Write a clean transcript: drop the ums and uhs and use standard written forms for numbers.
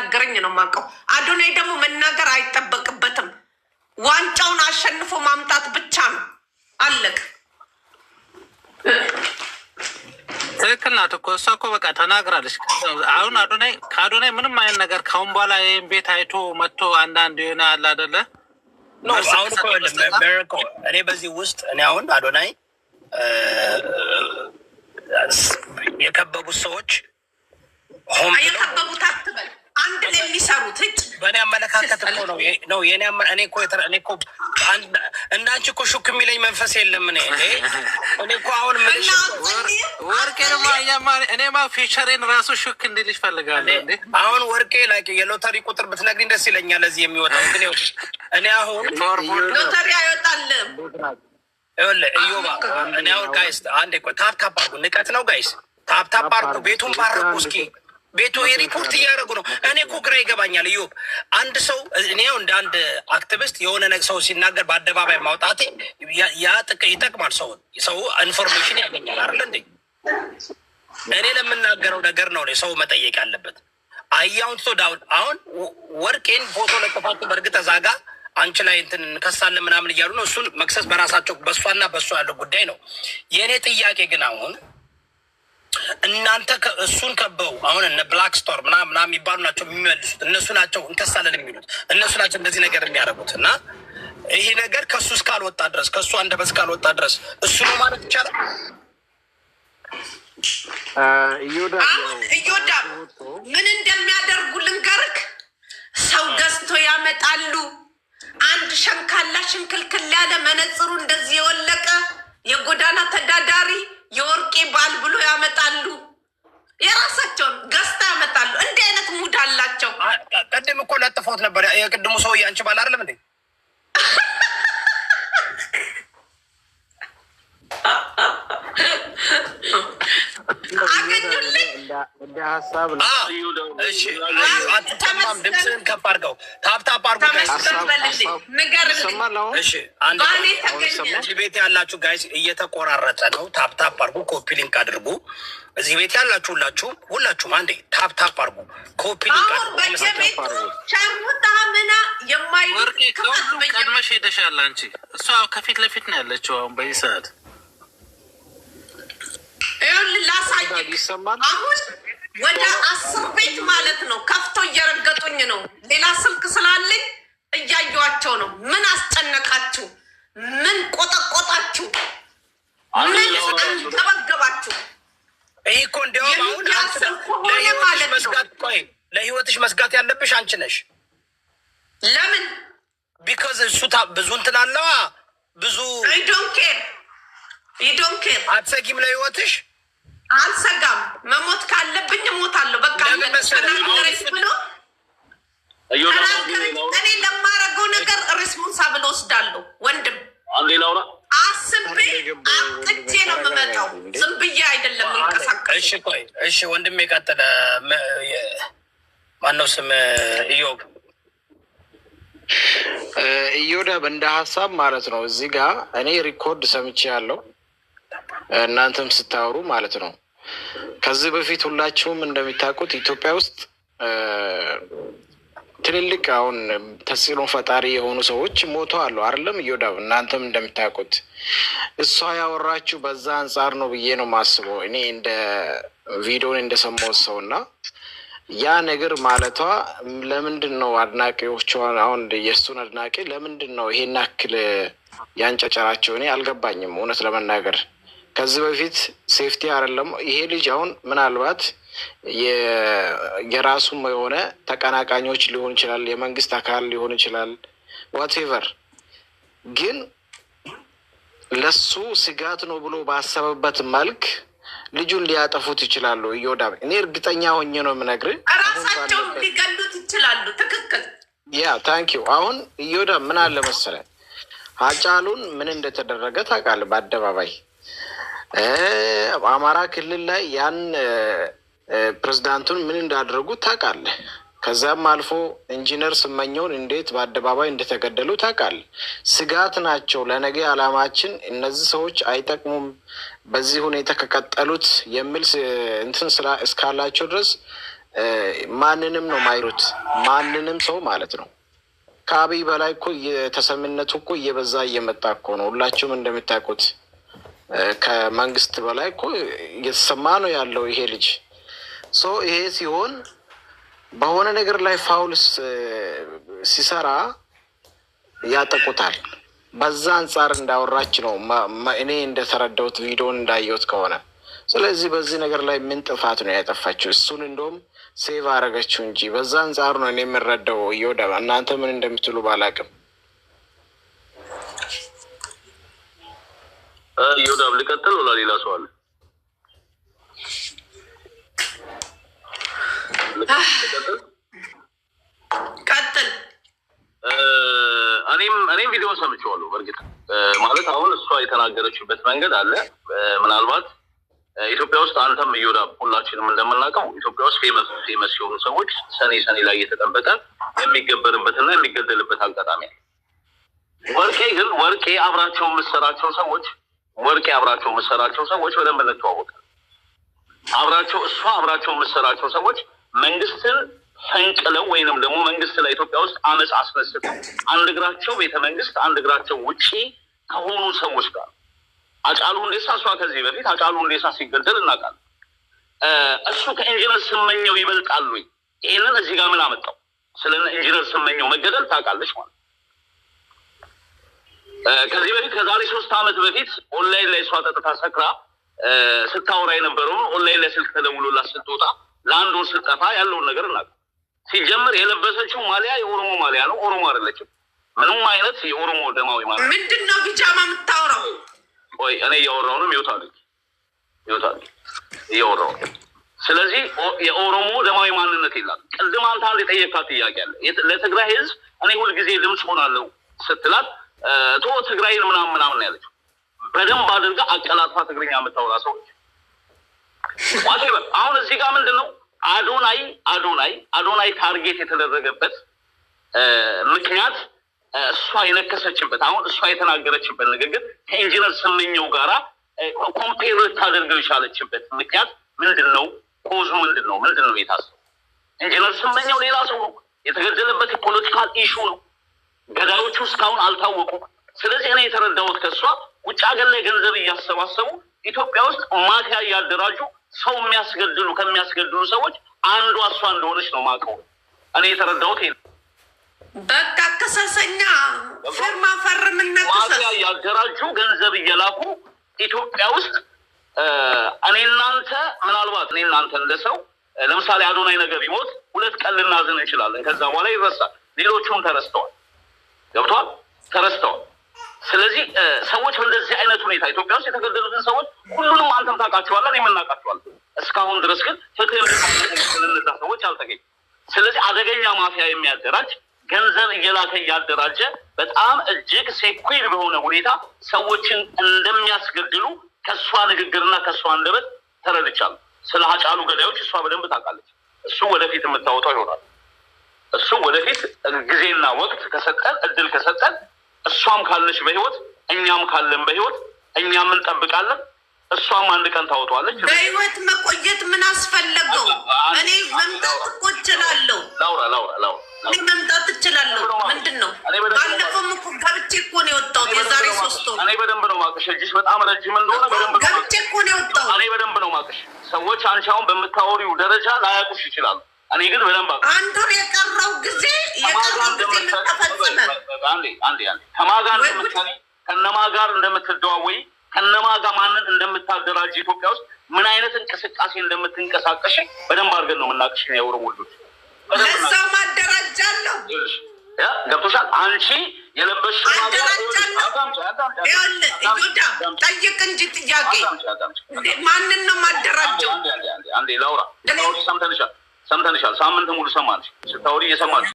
ሲናገረኝ ነው የማውቀው። አዶናይ ደግሞ መናገር አይጠበቅበትም። ዋንጫውን አሸንፎ ማምጣት ብቻ ነው። አለቅ ትክክል ናት እኮ እሷ እኮ በቃ ተናግራለች። አሁን ከአዶናይ ምንም አይነት ነገር ካሁን በኋላ ይህን ቤት አይቶ መጥቶ አንዳንድ የሆነ አለ አይደለ? እኔ በዚህ ውስጥ እኔ አሁን አዶናይ የከበቡት ሰዎች የከበቡት አትበል፣ አንድ ላይ የሚሰሩት በእኔ አመለካከት እኮ ነው የኔ እኮ እንዳንቺ እኮ ሹክ የሚለኝ መንፈስ የለም። እኔ እኮ አሁን ወርቄ እኔማ ፊቸሬን ራሱ ሹክ እንዲልሽ ፈልጋለሁ። አሁን ወርቄ ላይ የሎተሪ ቁጥር ብትነግሪኝ ደስ ይለኛል። እዚህ የሚወጣው ግን እኔ አሁን ሎተሪ አይወጣልም። እዮባ እኔ አሁን ጋይስ አንዴ ቆይ፣ ታፕታፕ አድርጉ። ንቀት ነው ጋይስ፣ ታፕታፕ አድርጉ። ቤቱን ባረኩ እስኪ። ቤቱ የሪፖርት እያደረጉ ነው። እኔ እኮ ግራ ይገባኛል። እዮብ አንድ ሰው እኔ እንደ አንድ አክቲቪስት የሆነ ሰው ሲናገር በአደባባይ ማውጣቴ ያ ይጠቅማል። ሰው ኢንፎርሜሽን ያገኛል አይደል እንዴ? እኔ ለምናገረው ነገር ነው ሰው መጠየቅ ያለበት። አያውን ሶ ዳውን አሁን ወርቄን ፎቶ ለጥፋቱ በእርግጥ እዛጋ አንቺ ላይ እንትን እንከሳለን ምናምን እያሉ ነው። እሱን መክሰስ በራሳቸው በእሷና በእሷ ያለው ጉዳይ ነው። የእኔ ጥያቄ ግን አሁን እናንተ እሱን ከበው አሁን እነ ብላክ ስቶር ምናምን የሚባሉ ናቸው የሚመልሱት። እነሱ ናቸው እንከሳለን የሚሉት። እነሱ ናቸው እንደዚህ ነገር የሚያደርጉት። እና ይሄ ነገር ከእሱ እስካልወጣ ድረስ ከእሱ አንደበት እስካልወጣ ድረስ እሱ ነው ማለት ይቻላል። እዮዳ ምን እንደሚያደርጉ ልንገርክ። ሰው ገዝቶ ያመጣሉ። አንድ ሸንካላ ሽንክልክል ያለ መነጽሩ እንደዚህ የወለቀ የጎዳና ተዳዳሪ የወርቄ ባል ብሎ ያመጣሉ። የራሳቸውን ገዝታ ያመጣሉ። እንዲህ አይነት ሙድ አላቸው። ቀደም እኮ ለጥፎት ነበር የቅድሙ ሰውዬ አንቺ ባል አይደለም እንዴ? አገኙልኝ እንደ ሀሳብ ነው። እሺ አትሰማም? ድምፅህን ከፍ አድርገው። ታፕታፕ አድርጉ። እሺ አንድ ቤት ያላችሁ ጋይስ እየተቆራረጠ ነው። ታፕታፕ አድርጉ። ኮፒ ሊንክ አድርጉ። እዚህ ቤት ያላችሁ ሁላችሁም አንዴ ታፕታፕ አድርጉ። ኮፒ ሊንክ አድርጉ። ወርቄ ከሁሉም ቀድመሽ ሄደሻል አንቺ። እሷ ከፊት ለፊት ነው ያለችው አሁን በዚህ ሰዓት። ላሳይ አሁን ወደ 10 ቤት ማለት ነው ከፍቶ እየረገጡኝ ነው። ሌላ ስልክ ስላለኝ እያየኋቸው ነው። ምን አስጨነቃችሁ? ምን ቆጠቆጣችሁ? ምን ተበገባችሁ? ይህ እኮ እንዲያውም አሁን ለህይወትሽ መስጋት ያለብሽ አንቺ ነሽ። ለምን? ቢካዝ እሱ ብዙ እንትን አለዋ ብዙ ዶንት ኬር አትሰጊም ለህይወትሽ? አልሰጋም። መሞት ካለብኝ እሞታለሁ። በቃ ብሎ እኔ ለማረገው ነገር ሬስፖንሳብል ወስዳለሁ። ወንድም አስቤ አቅቼ ነው የምመጣው። ዝም ብዬ አይደለም እንቀሳቀስ። እሺ ወንድም የቀጠለ ማነው ስም? ኢዮብ እዮዳብ እንደ ሀሳብ ማለት ነው። እዚህ ጋር እኔ ሪኮርድ ሰምቼ ያለው እናንተም ስታወሩ ማለት ነው። ከዚህ በፊት ሁላችሁም እንደሚታውቁት ኢትዮጵያ ውስጥ ትልልቅ አሁን ተጽዕኖ ፈጣሪ የሆኑ ሰዎች ሞተዋል አይደለም እዮዳብ? እናንተም እንደሚታውቁት እሷ ያወራችሁ በዛ አንጻር ነው ብዬ ነው የማስበው እኔ እንደ ቪዲዮን እንደሰማሁት ሰው እና ያ ነገር ማለቷ ለምንድን ነው አድናቂዎቿን አሁን የእሱን አድናቂ ለምንድን ነው ይሄን ያክል ያንጨጨራቸው? እኔ አልገባኝም እውነት ለመናገር። ከዚህ በፊት ሴፍቲ አይደለም ይሄ ልጅ አሁን ምናልባት የራሱም የሆነ ተቀናቃኞች ሊሆን ይችላል፣ የመንግስት አካል ሊሆን ይችላል፣ ዋትኤቨር ግን ለሱ ስጋት ነው ብሎ ባሰበበት መልክ ልጁን ሊያጠፉት ይችላሉ። እዮዳብ እኔ እርግጠኛ ሆኜ ነው የምነግርህ። ራሳቸውን ሊገሉት ይችላሉ። ትክክል። ያ ታንኪዩ። አሁን እዮዳብ ምን አለ መሰለህ ሃጫሉን ምን እንደተደረገ ታውቃለህ? በአደባባይ አማራ ክልል ላይ ያን ፕሬዝዳንቱን ምን እንዳደረጉ ታውቃለህ? ከዛም አልፎ ኢንጂነር ስመኘውን እንዴት በአደባባይ እንደተገደሉ ታውቃለህ? ስጋት ናቸው ለነገ አላማችን። እነዚህ ሰዎች አይጠቅሙም በዚህ ሁኔታ ከቀጠሉት የሚል እንትን ስራ እስካላቸው ድረስ ማንንም ነው ማይሩት ማንንም ሰው ማለት ነው። ከአብይ በላይ እኮ የተሰሚነቱ እኮ እየበዛ እየመጣ እኮ ነው። ሁላችሁም እንደምታውቁት ከመንግስት በላይ እኮ እየተሰማ ነው ያለው ይሄ ልጅ። ይሄ ሲሆን በሆነ ነገር ላይ ፋውልስ ሲሰራ ያጠቁታል። በዛ አንጻር እንዳወራች ነው እኔ እንደተረዳሁት ቪዲዮን እንዳየሁት ከሆነ። ስለዚህ በዚህ ነገር ላይ ምን ጥፋት ነው ያጠፋችው? እሱን እንደውም ሴቭ አረገችው እንጂ በዛ አንጻር ነው እኔ የምረዳው። እየወደባ እናንተ ምን እንደምትሉ ባላቅም እየወዳብ ልቀጥል ወላ ሌላ ሰው አለ? ቀጥል። እኔም ቪዲዮን ሰምቼዋለሁ። በእርግጥ ማለት አሁን እሷ የተናገረችበት መንገድ አለ። ምናልባት ኢትዮጵያ ውስጥ አንተም እየወዳብ ሁላችንም እንደምናውቀው ኢትዮጵያ ውስጥ ፌመስ የሆኑ ሰዎች ሰኔ ላይ እየተጠበቀ የሚገበርበትና የሚገደልበት አጋጣሚ ነው። ወርቄ አብራቸው የምትሰራቸው ሰዎች በደንብ እንተዋወቃለን። እሷ አብራቸው የምትሰራቸው ሰዎች መንግስትን ፈንቅለው ወይንም ደግሞ መንግስት ላይ ኢትዮጵያ ውስጥ አመፅ አስነስተው አንድ እግራቸው ቤተ መንግስት አንድ እግራቸው ውጪ ከሆኑ ሰዎች ጋር አጫሉ ሁንዴሳ እሷ ከዚህ በፊት አጫሉ ሁንዴሳ ሲገደል እናውቃለን። እሱ ከኢንጂነር ስመኘው ይበልጣሉ። ይህንን እዚህ ጋር ምን አመጣው? ስለ ኢንጂነር ስመኘው መገደል ታውቃለች ማለት ከዚህ በፊት ከዛሬ 3 ዓመት በፊት ኦንላይን ላይ እሷ ጠጥታ ሰክራ ስታወራ የነበረውን ኦንላይን ላይ ስልክ ተደውሎላት ስትወጣ ለአንድ ወር ስትጠፋ ያለውን ነገር እናውቃለን። ሲጀምር የለበሰችው ማሊያ የኦሮሞ ማሊያ ነው። ኦሮሞ አይደለችም። ምንም አይነት የኦሮሞ ደማዊ ማለት ምንድን ነው ቢጃማ የምታወራው? ወይ እኔ እያወራሁ ነው። ይወጣል እያወራሁ። ስለዚህ የኦሮሞ ደማዊ ማንነት የላት። ቅድም አንተ አንድ የጠየካት ጥያቄ አለ። ለትግራይ ህዝብ እኔ ሁልጊዜ ድምፅ ሆናለሁ ስትላት ትግራይን ምናምን ያለችው በደንብ አድርጋ አቀላጥፋ ትግርኛ የምታወራ ሰዎች አሁን እዚህ ጋር ምንድን ነው አዶናይ ታርጌት የተደረገበት ምክንያት እሷ የነከሰችበት አሁን እሷ የተናገረችበት ንግግር ከኢንጂነር ስመኘው ጋራ ኮምፔር ልታደርገው የቻለችበት ምክንያት ምንድን ነው? ኮዙ ምንድን ነው የታሰበው? ኢንጂነር ስመኘው ሌላ ሰው ነው። የተገደለበት የፖለቲካል ኢሹ ነው። ገዳዮቹ እስካሁን አልታወቁም። ስለዚህ እኔ የተረዳሁት ከእሷ ውጭ ሀገር ላይ ገንዘብ እያሰባሰቡ ኢትዮጵያ ውስጥ ማፊያ እያደራጁ ሰው ከሚያስገድሉ ሰዎች አንዷ እሷ እንደሆነች ነው የማውቀው። እኔ የተረዳሁት ይሄ በቃ ከሰሰኛ ፊርማ ፈርምና ማፊያ እያደራጁ ገንዘብ እየላኩ ኢትዮጵያ ውስጥ እኔ እናንተ እንደ ሰው ለምሳሌ አዶናይ ነገር ቢሞት 2 ቀን ልናዝን እንችላለን። ከዛ በኋላ ይረሳል። ሌሎቹም ተረስተዋል። ገብቷል? ተረስተዋል። ስለዚህ ሰዎች በእንደዚህ አይነት ሁኔታ ኢትዮጵያ ውስጥ የተገደሉትን ሰዎች ሁሉንም አንተም ታውቃቸዋለህ፣ እኔም እናውቃቸዋለን። እስካሁን ድረስ ግን ፍትህ ለነዛ ሰዎች አልተገኘም። ስለዚህ አደገኛ ማፊያ የሚያደራጅ ገንዘብ እየላከ እያደራጀ በጣም እጅግ ሴኩሪድ በሆነ ሁኔታ ሰዎችን እንደሚያስገድሉ ከእሷ ንግግርና ከእሷ አንደበት ተረድቻለሁ። ስለ ሀጫሉ ገዳዮች እሷ በደንብ ታውቃለች። እሱ ወደፊት የምታወጣው ይሆናል። እሱ ወደፊት ጊዜና ወቅት ከሰጠን እድል ከሰጠን እሷም ካለች በህይወት እኛም ካለን በህይወት እኛም እንጠብቃለን። እሷም አንድ ቀን ታወጣለች። በህይወት መቆየት ምን አስፈለገው? እኔ መምጣት እኮ እችላለሁ። ላውራ እኔ መምጣት እችላለሁ። ምንድን ነው ባለፈውም እኮ ገብቼ እኮ ነው የወጣሁት። የዛሬ 3 ወር እኔ በደንብ ነው የማውቅሽ። እጅሽ በጣም ረጅም እንደሆነ በደንብ ገብቼ እኮ ነው የወጣሁት። እኔ በደንብ ነው የማውቅሽ። ሰዎች አንቺ አሁን በምታወሪው ደረጃ ላያውቁሽ ይችላሉ። እኔ ግን በደንብ አንድ ወር የቀረው ጊዜ ምን ተፈጸመ? አንዴ ከነማ ጋር እንደምትደዋወይ ከነማ ጋር ማንን እንደምታደራጅ ኢትዮጵያ ውስጥ ምን አይነት እንቅስቃሴ እንደምትንቀሳቀሽ በደንብ አድርገን ነው የምናውቅሽ። ነው የኦሮሞ ልጆች ለዛው ማደራጃለሁ። ገብቶሻል? አንቺ የለበሽው ጠይቅ እንጂ ጥያቄ ማንን ነው ማደራጀው? አንዴ ላውራ። ሰምተንሻል። ሳምንት ሙሉ ሰማንሽ ስታወሪ እየሰማሽ